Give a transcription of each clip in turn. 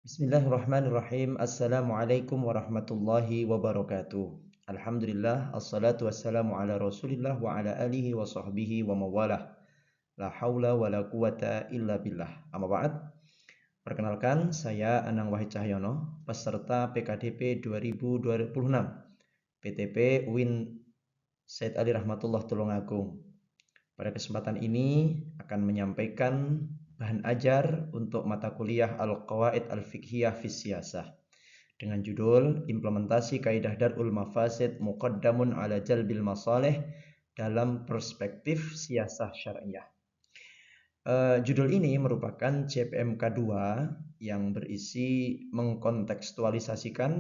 Bismillahirrahmanirrahim. Assalamualaikum warahmatullahi wabarakatuh. Alhamdulillah, assalatu wassalamu ala rasulillah wa ala alihi wa sahbihi wa mawalah. La hawla wa la quwata illa billah. Amma ba'd. Perkenalkan, saya Anang Wahid Cahyono, peserta PKDP 2026, PTP UIN Said Ali Rahmatullah Tulungagung. Pada kesempatan ini akan menyampaikan bahan ajar untuk mata kuliah Al-Qawaid Al-Fiqhiyah fi Siyasah dengan judul Implementasi Kaidah Dar'ul Mafasid Muqaddamun ala Jalbil Masalih dalam Perspektif Siyasah Syariah. Judul ini merupakan CPMK 2 yang berisi mengkontekstualisasikan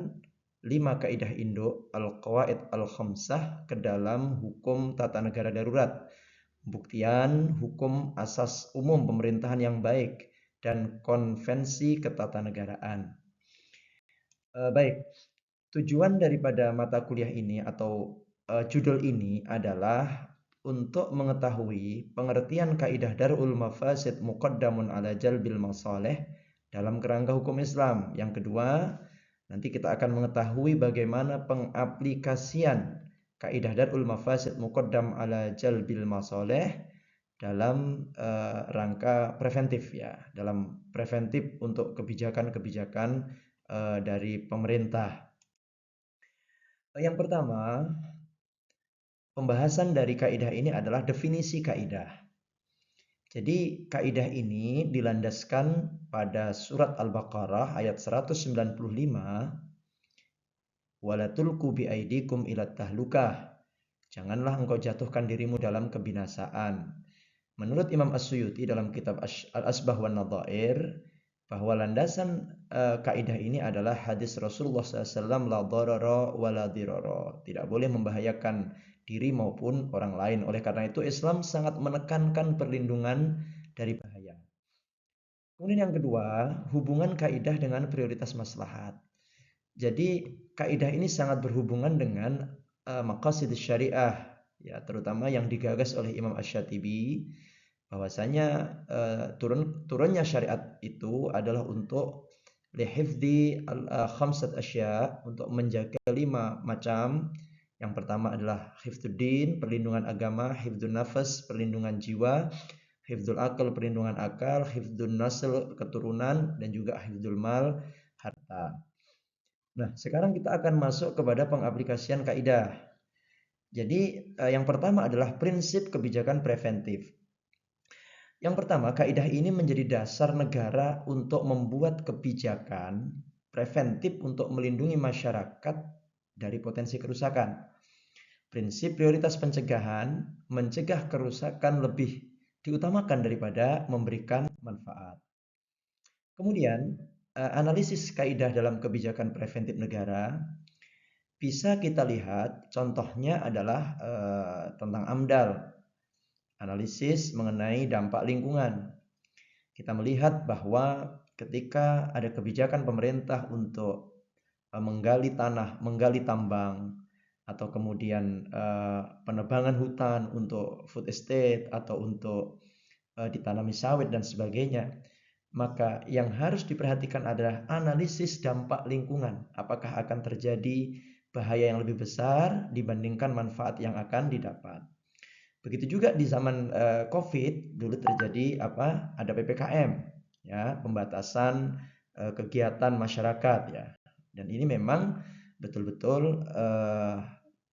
5 kaidah induk Al-Qawaid Al-Khamsah ke dalam hukum tata negara darurat, pembuktian hukum asas umum pemerintahan yang baik, dan konvensi ketatanegaraan. Baik, tujuan daripada mata kuliah ini atau judul ini adalah untuk mengetahui pengertian kaidah dar'ul mafasid muqaddamun ala jalbil masalih dalam kerangka hukum Islam. Yang kedua, nanti kita akan mengetahui bagaimana pengaplikasian kaidah dar'ul mafasid muqaddam ala jalbil masalih dalam rangka preventif ya, dalam preventif untuk kebijakan-kebijakan dari pemerintah. Yang pertama, pembahasan dari kaidah ini adalah definisi kaidah. Jadi kaidah ini dilandaskan pada surat Al-Baqarah ayat 195, wala tulqu biaidikum ila tahlukah. Janganlah engkau jatuhkan dirimu dalam kebinasaan. Menurut Imam As-Suyuti dalam kitab Al-Asbah wan Nadhair, bahwa landasan kaidah ini adalah hadis Rasulullah SAW, la dharara wa la dirara. Tidak boleh membahayakan diri maupun orang lain. Oleh karena itu Islam sangat menekankan perlindungan dari bahaya. Kemudian yang kedua, hubungan kaidah dengan prioritas maslahat. Jadi kaidah ini sangat berhubungan dengan maqasid syariah, ya, terutama yang digagas oleh Imam Asy-Syatibi, bahwasanya turunnya syariat itu adalah untuk lihifdzi khamsat asya, untuk menjaga 5 macam. Yang pertama adalah hifdzuddin, perlindungan agama; hifdzun nafas, perlindungan jiwa; hifdzul akal, perlindungan akal; hifdzun nasl, keturunan; dan juga hifdzul mal, harta. Nah, sekarang kita akan masuk kepada pengaplikasian kaidah. Jadi yang pertama adalah prinsip kebijakan preventif. Yang pertama, kaidah ini menjadi dasar negara untuk membuat kebijakan preventif untuk melindungi masyarakat dari potensi kerusakan. Prinsip prioritas pencegahan, mencegah kerusakan lebih diutamakan daripada memberikan manfaat. Kemudian, analisis kaidah dalam kebijakan preventif negara bisa kita lihat contohnya adalah tentang AMDAL, analisis mengenai dampak lingkungan. Kita melihat bahwa ketika ada kebijakan pemerintah untuk menggali tanah, menggali tambang, atau kemudian penebangan hutan untuk food estate atau untuk ditanami sawit dan sebagainya, maka yang harus diperhatikan adalah analisis dampak lingkungan. Apakah akan terjadi bahaya yang lebih besar dibandingkan manfaat yang akan didapat. Begitu juga di zaman Covid dulu terjadi ada PPKM, ya, pembatasan kegiatan masyarakat, ya. Dan ini memang betul-betul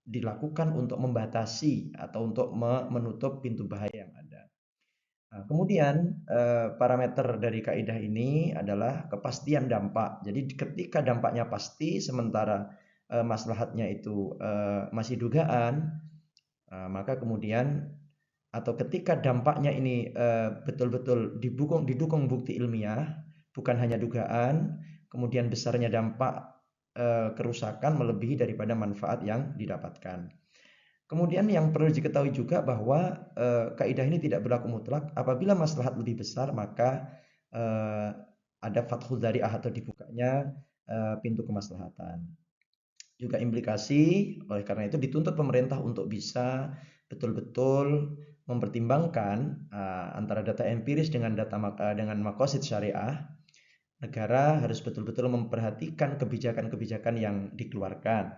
dilakukan untuk membatasi atau untuk menutup pintu bahaya yang ada. Nah, kemudian parameter dari kaidah ini adalah kepastian dampak. Jadi ketika dampaknya pasti sementara maslahatnya itu masih dugaan, maka kemudian atau ketika dampaknya ini betul-betul didukung bukti ilmiah, bukan hanya dugaan, kemudian besarnya dampak kerusakan melebihi daripada manfaat yang didapatkan. Kemudian yang perlu diketahui juga bahwa kaidah ini tidak berlaku mutlak. Apabila maslahat lebih besar, maka ada fathul dzari'ah atau dibukanya pintu kemaslahatan. Juga implikasi, oleh karena itu dituntut pemerintah untuk bisa betul-betul mempertimbangkan antara data empiris dengan maqasid syariah. negara harus betul-betul memperhatikan kebijakan-kebijakan yang dikeluarkan.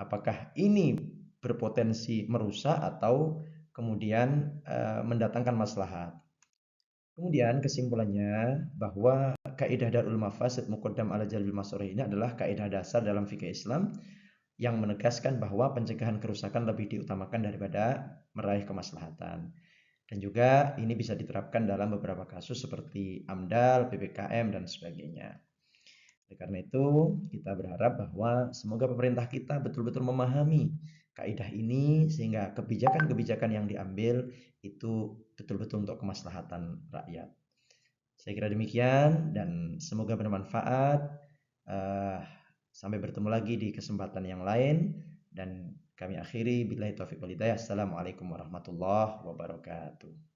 Apakah ini berpotensi merusak atau kemudian mendatangkan maslahat. Kemudian kesimpulannya bahwa kaidah darul mafasid muqaddam ala jalbil masorih ini adalah kaidah dasar dalam fikih Islam yang menegaskan bahwa pencegahan kerusakan lebih diutamakan daripada meraih kemaslahatan. Dan juga ini bisa diterapkan dalam beberapa kasus seperti AMDAL, PPKM, dan sebagainya. Oleh karena itu, kita berharap bahwa semoga pemerintah kita betul-betul memahami kaidah ini sehingga kebijakan-kebijakan yang diambil itu betul-betul untuk kemaslahatan rakyat. Saya kira demikian dan semoga bermanfaat. Sampai bertemu lagi di kesempatan yang lain dan kami akhiri billahi taufiq wal hidayah. Assalamualaikum warahmatullahi wabarakatuh.